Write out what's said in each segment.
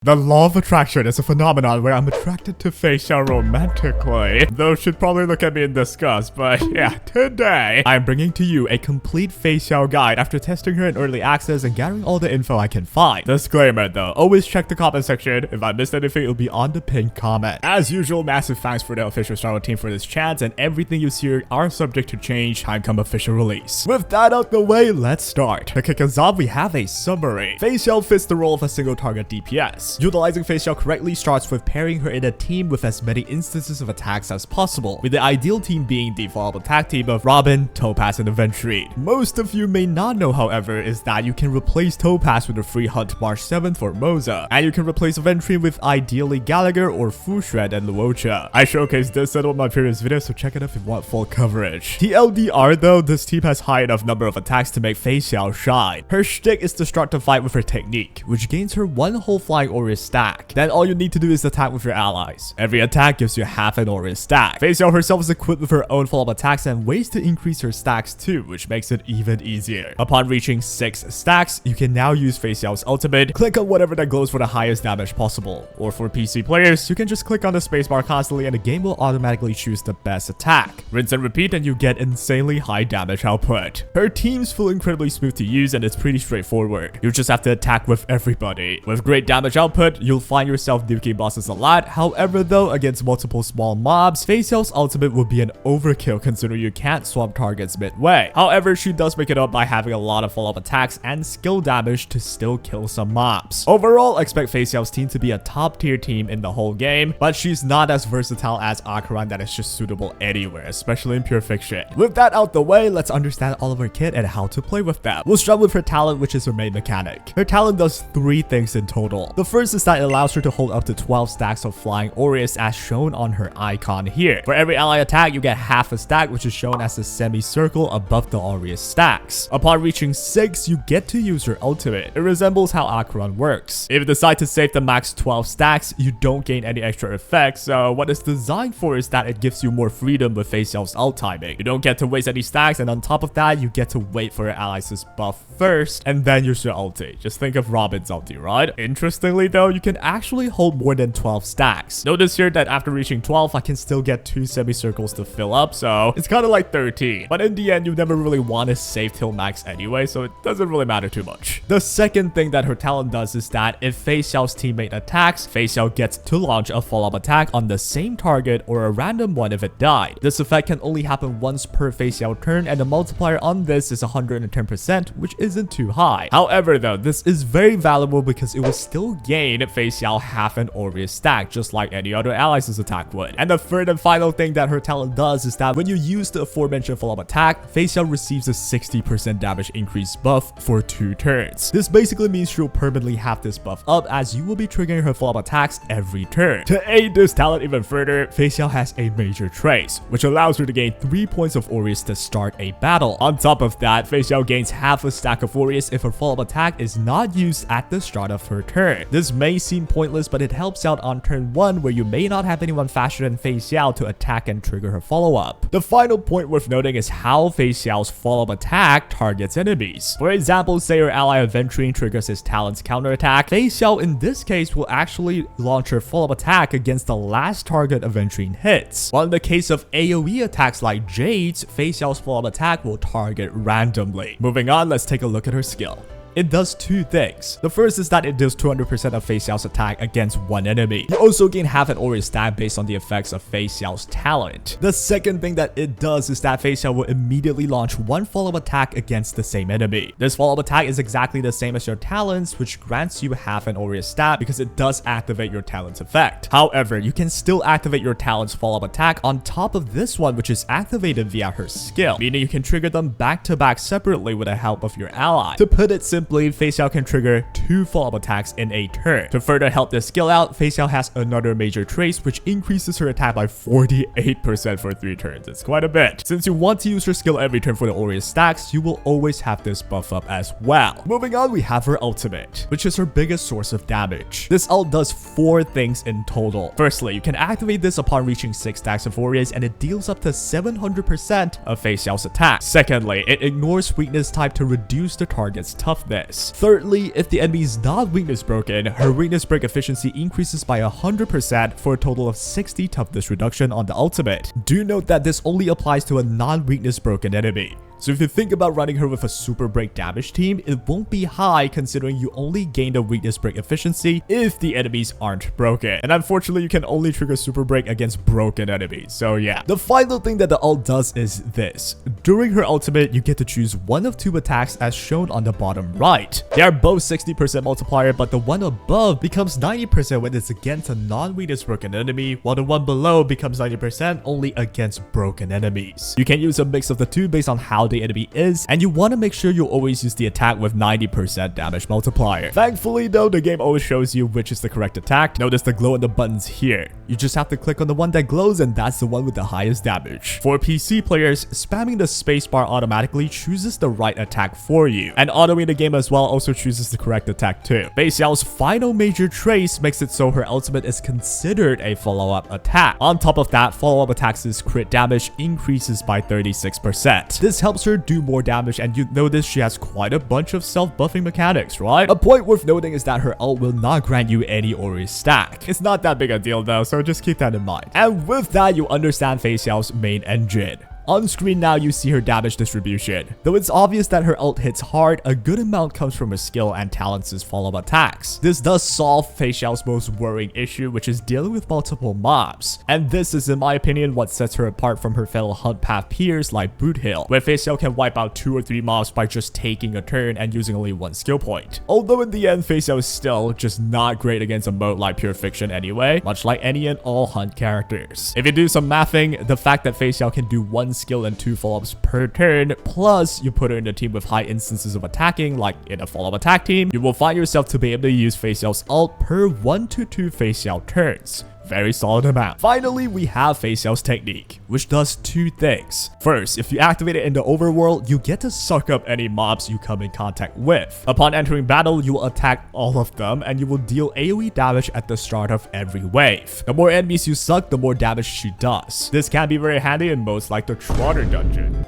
The law of attraction is a phenomenon where I'm attracted to Feixiao romantically. Those should probably look at me in disgust, but yeah, today I'm bringing to you a complete Feixiao guide after testing her in early access and gathering all the info I can find. Disclaimer though, always check the comment section. If I missed anything, it'll be on the pinned comment. As usual, massive thanks for the official Star Wars team for this chance, and everything you see here are subject to change time come official release. With that out the way, let's start. To kick us off, we have a summary. Feixiao fits the role of a single target DPS. Utilizing Feixiao correctly starts with pairing her in a team with as many instances of attacks as possible, with the ideal team being the follow-up attack team of Robin, Topaz, and Aventurine. Most of you may not know, however, is that you can replace Topaz with a free hunt March 7th for Moze, and you can replace Aventurine with ideally Gallagher or Fushred and Luocha. I showcased this in one of my previous videos, so check it out if you want full coverage. TLDR though, this team has high enough number of attacks to make Feixiao shine. Her shtick is to start the fight with her technique, which gains her one whole flying Aura stack. Then all you need to do is attack with your allies. Every attack gives you half an Aura stack. Feixiao herself is equipped with her own follow-up attacks and ways to increase her stacks too, which makes it even easier. Upon reaching 6 stacks, you can now use Feixiao's ultimate. Click on whatever that glows for the highest damage possible. Or for PC players, you can just click on the spacebar constantly and the game will automatically choose the best attack. Rinse and repeat and you get insanely high damage output. Her teams feel incredibly smooth to use and it's pretty straightforward. You just have to attack with everybody. With great damage output, you'll find yourself nuking bosses a lot. However though, against multiple small mobs, Feixiao's ultimate would be an overkill considering you can't swap targets midway. However, she does make it up by having a lot of follow-up attacks and skill damage to still kill some mobs. Overall, expect Feixiao's team to be a top tier team in the whole game, but she's not as versatile as Akaran that is just suitable anywhere, especially in pure fiction. With that out the way, let's understand all of her kit and how to play with them. We'll start with her talent, which is her main mechanic. Her talent does 3 things in total. The first is that it allows her to hold up to 12 stacks of flying auras as shown on her icon here. For every ally attack, you get half a stack, which is shown as a semicircle above the aura stacks. Upon reaching 6, you get to use her ultimate. It resembles how Akaran works. If you decide to save the max 12 stacks, you don't gain any extra effects, so what it's designed for is that it gives you more freedom with Feixiao's ult timing. You don't get to waste any stacks, and on top of that, you get to wait for your allies to buff first, and then use your ulti. Just think of Robin's ulti, right? Interestingly though, you can actually hold more than 12 stacks. Notice here that after reaching 12, I can still get 2 semicircles to fill up, so it's kind of like 13. But in the end, you never really want to save till max anyway, so it doesn't really matter too much. The second thing that her talent does is that if Feixiao's teammate attacks, Feixiao gets to launch a follow-up attack on the same target or a random one if it died. This effect can only happen once per Feixiao turn, and the multiplier on this is 110%, which isn't too high. However though, this is very valuable because it will still gain Feixiao half an Aura stack, just like any other allies' attack would. And the third and final thing that her talent does is that when you use the aforementioned follow-up attack, Feixiao receives a 60% damage increase buff for 2 turns. This basically means she'll permanently have this buff up as you will be triggering her follow-up attacks every turn. To aid this talent even further, Feixiao has a major trace, which allows her to gain 3 points of auras to start a battle. On top of that, Feixiao gains half a stack of auras if her follow-up attack is not used at the start of her turn. This may seem pointless, but it helps out on turn 1 where you may not have anyone faster than Feixiao to attack and trigger her follow-up. The final point worth noting is how Feixiao's follow-up attack targets enemies. For example, say your ally Aventurine triggers his talent's counterattack, Feixiao in this case will actually launch her follow-up attack against the last target Aventurine hits. While in the case of AoE attacks like Jade's, Feixiao's follow-up attack will target randomly. Moving on, let's take a look at her skill. It does 2 things. The first is that it does 200% of Feixiao's attack against one enemy. You also gain half an aura stack based on the effects of Feixiao's talent. The second thing that it does is that Feixiao will immediately launch one follow-up attack against the same enemy. This follow-up attack is exactly the same as your talents, which grants you half an aura stack because it does activate your talent's effect. However, you can still activate your talent's follow-up attack on top of this one, which is activated via her skill, meaning you can trigger them back to back separately with the help of your ally. To put it simply, Feixiao can trigger 2 follow-up attacks in a turn. To further help this skill out, Feixiao has another major trace which increases her attack by 48% for 3 turns. It's quite a bit. Since you want to use her skill every turn for the aura stacks, you will always have this buff up as well. Moving on, we have her ultimate, which is her biggest source of damage. This ult does 4 things in total. Firstly, you can activate this upon reaching 6 stacks of auras and it deals up to 700% of Feixiao's attack. Secondly, it ignores weakness type to reduce the target's toughness. this. Thirdly, if the enemy is not weakness broken, her weakness break efficiency increases by 100% for a total of 60 toughness reduction on the ultimate. Do note that this only applies to a non-weakness broken enemy. So if you think about running her with a super break damage team, it won't be high considering you only gain the weakness break efficiency if the enemies aren't broken. And unfortunately, you can only trigger super break against broken enemies. So yeah. The final thing that the ult does is this. During her ultimate, you get to choose one of two attacks as shown on the bottom right. They are both 60% multiplier, but the one above becomes 90% when it's against a non-weakness broken enemy, while the one below becomes 90% only against broken enemies. You can use a mix of the two based on how the enemy is, and you want to make sure you always use the attack with 90% damage multiplier. Thankfully though, the game always shows you which is the correct attack. Notice the glow in the buttons here. You just have to click on the one that glows, and that's the one with the highest damage. For PC players, spamming the spacebar automatically chooses the right attack for you, and autoing the game as well also chooses the correct attack too. Feixiao's final major trace makes it so her ultimate is considered a follow-up attack. On top of that, follow-up attacks' crit damage increases by 36%. This helps her do more damage, and you notice she has quite a bunch of self-buffing mechanics, right? A point worth noting is that her ult will not grant you any Ori stack. It's not that big a deal though, so just keep that in mind. And with that, you understand Feixiao's main engine. On screen now, you see her damage distribution. Though it's obvious that her ult hits hard, a good amount comes from her skill and talents' follow-up attacks. This does solve Feixiao's most worrying issue, which is dealing with multiple mobs. And this is, in my opinion, what sets her apart from her fellow hunt path peers like Boothill, where Feixiao can wipe out 2 or 3 mobs by just taking a turn and using only 1 skill point. Although in the end, Feixiao is still just not great against a mode like Pure Fiction anyway, much like any and all hunt characters. If you do some mathing, the fact that Feixiao can do 1 skill and 2 follow-ups per turn, plus you put her in a team with high instances of attacking, like in a follow-up attack team, you will find yourself to be able to use Feixiao's ult per 1 to 2 Feixiao turns. Very solid amount. Finally, we have Feixiao's technique, which does 2 things. First, if you activate it in the overworld, you get to suck up any mobs you come in contact with. Upon entering battle, you will attack all of them, and you will deal AoE damage at the start of every wave. The more enemies you suck, the more damage she does. This can be very handy in modes like the Trotter dungeon.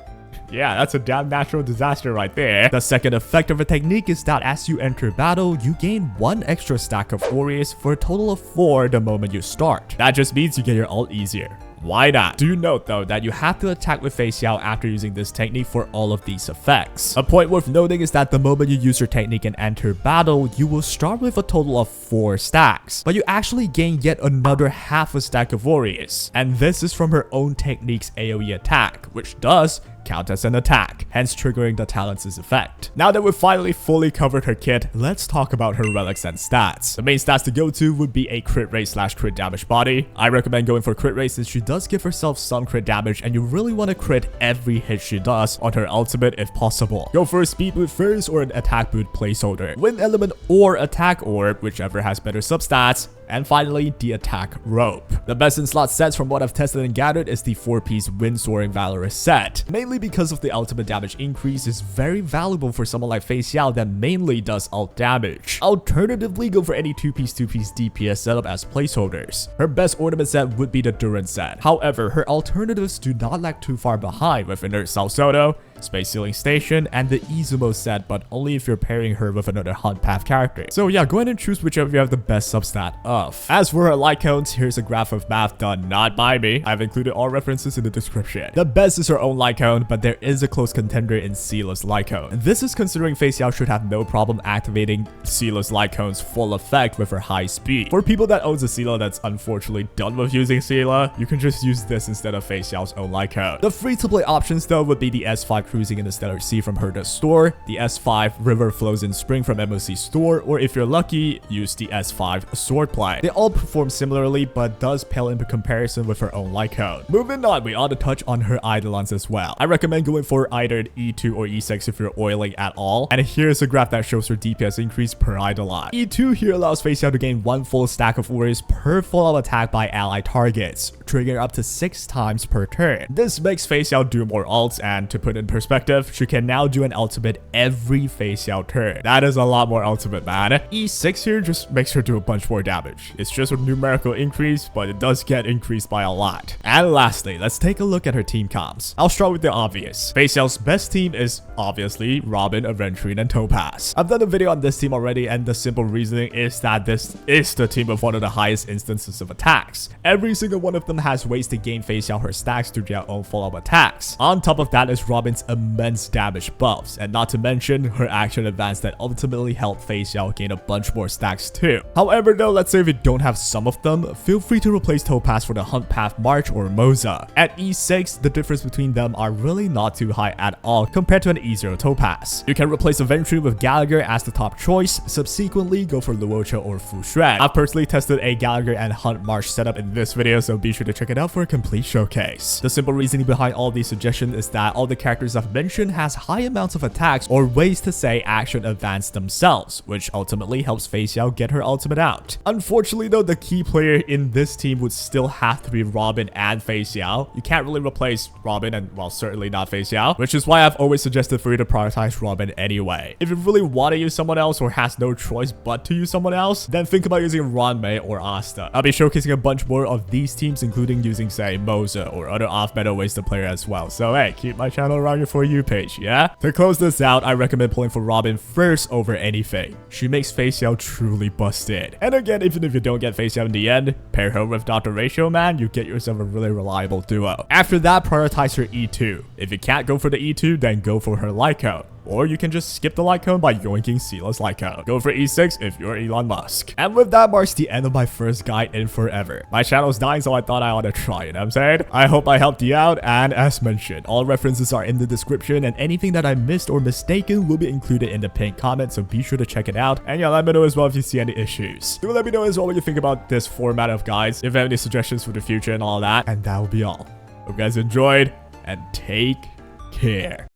Yeah, that's a damn natural disaster right there. The second effect of a technique is that as you enter battle, you gain 1 extra stack of Aureus for a total of 4 the moment you start. That just means you get your ult easier. Why not? Do note though that you have to attack with Feixiao after using this technique for all of these effects. A point worth noting is that the moment you use your technique and enter battle, you will start with a total of 4 stacks, but you actually gain yet another half a stack of Aureus, and this is from her own technique's AoE attack, which does count as an attack, hence triggering the talents' effect. Now that we've finally fully covered her kit, let's talk about her relics and stats. The main stats to go to would be a crit rate / crit damage body. I recommend going for crit rate since she does give herself some crit damage, and you really want to crit every hit she does on her ultimate if possible. Go for a speed boot first or an attack boot placeholder. Wind element or attack orb, whichever has better substats. And finally, the attack rope. The best in slot sets from what I've tested and gathered is the 4-piece Wind Soaring Valorous set. Mainly because of the ultimate damage increase is very valuable for someone like Feixiao that mainly does ult damage. Alternatively, go for any 2-piece DPS setup as placeholders. Her best ornament set would be the Durance set. However, her alternatives do not lag too far behind with Inert Salsodo, Space Sealing Station, and the Izumo set, but only if you're pairing her with another hunt path character. So yeah, go ahead and choose whichever you have the best substat of. As for her Lightcones, here's a graph of math done not by me. I've included all references in the description. The best is her own Lightcone, but there is a close contender in Seala's Lightcone. This is considering Feixiao should have no problem activating Seala's Lightcone's full effect with her high speed. For people that owns a Seala that's unfortunately done with using Seala, you can just use this instead of Feixiao's own Lightcone. The free-to-play options though would be the S5 Cruising in the Stellar Sea from Herda's store, the S5 River Flows in Spring from MOC store, or if you're lucky, use the S5 Swordplay. They all perform similarly, but does pale in comparison with her own Lightcone. Moving on, we ought to touch on her Eidolons as well. I recommend going for either an E2 or E6 if you're oiling at all, and here's a graph that shows her DPS increase per Eidolon. E2 here allows Feixiao to gain 1 full stack of Aureus per follow-up attack by ally targets, triggering up to 6 times per turn. This makes Feixiao do more ults, and to put in perspective, perspective, she can now do an ultimate every Feixiao turn. That is a lot more ultimate, man. E6 here just makes her do a bunch more damage. It's just a numerical increase, but it does get increased by a lot. And lastly, let's take a look at her team comps. I'll start with the obvious. Feixiao's best team is obviously Robin, Aventurine, and Topaz. I've done a video on this team already, and the simple reasoning is that this is the team with one of the highest instances of attacks. Every single one of them has ways to gain Feixiao her stacks through their own follow-up attacks. On top of that is Robin's immense damage buffs, and not to mention her action advance that ultimately help Feixiao gain a bunch more stacks too. However though, let's say if you don't have some of them, feel free to replace Topaz for the Hunt Path March or moze. At E6, the difference between them are really not too high at all compared to an E0 Topaz. You can replace Aventurine with Gallagher as the top choice, subsequently go for Luocha or Fu Shred. I've personally tested a Gallagher and Hunt March setup in this video, so be sure to check it out for a complete showcase. The simple reasoning behind all these suggestions is that all the characters I've mentioned has high amounts of attacks or ways to say action advance themselves, which ultimately helps Feixiao get her ultimate out. Unfortunately though, the key player in this team would still have to be Robin and Feixiao. You can't really replace Robin and, well, certainly not Feixiao, which is why I've always suggested for you to prioritize Robin anyway. If you really want to use someone else or has no choice but to use someone else, then think about using Ranmei or Asta. I'll be showcasing a bunch more of these teams, including using, say, moze or other off-meta ways to play as well. So hey, keep my channel around your For You page, yeah? To close this out, I recommend pulling for Robin first over anything. She makes Feixiao truly busted. And again, even if you don't get Feixiao in the end, pair her with Dr. Ratio Man, you get yourself a really reliable duo. After that, prioritize her E2. If you can't go for the E2, then go for her Lightcone. Or you can just skip the Lightcone by yoinking Sila's Lightcone. Go for E6 if you're Elon Musk. And with that marks the end of my first guide in forever. My channel's dying, so I thought I ought to try, you know what I'm saying? I hope I helped you out, and as mentioned, all references are in the description, and anything that I missed or mistaken will be included in the pinned comment, so be sure to check it out. And yeah, let me know as well if you see any issues. Do let me know as well what you think about this format of guides, if you have any suggestions for the future and all that, and that will be all. Hope you guys enjoyed, and take care.